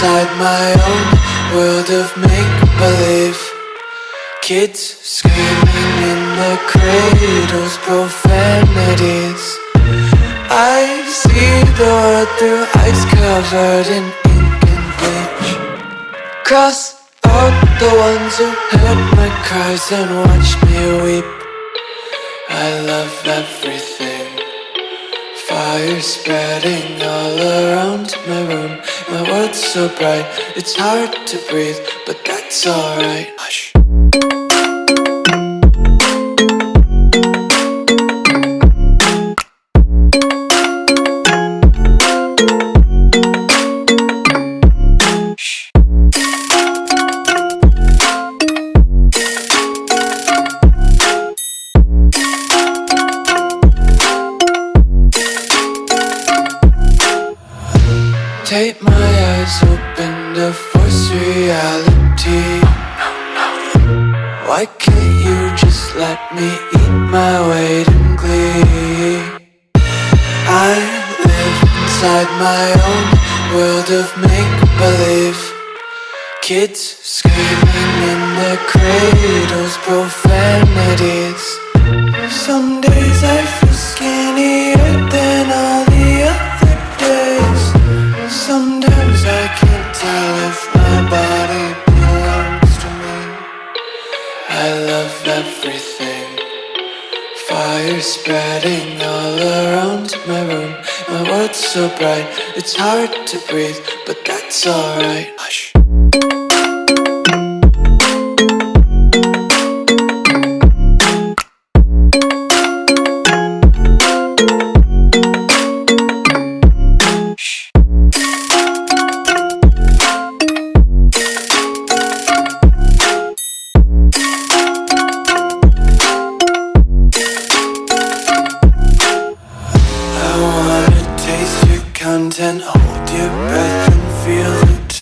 inside my own world of make-believe. Kids screaming in their cradles, profanities. I see the world through eyes covered in ink and bleach. Cross out the ones who heard my cries and watched me weep. I love everything. Fire spreading all around my room. My world's so bright, it's hard to breathe, but that's alright. Hush. Take my eyes open to force reality. Why can't you just let me eat my weight in glee? I live inside my own world of make-believe. Kids screaming in their cradles, profanities. Some days I feel skinnier than all the other days. Sometimes I can't tell if my body belongs to me. I love everything. Fire spreading all around my room. My world's so bright, it's hard to breathe, but that's alright. Hush. Content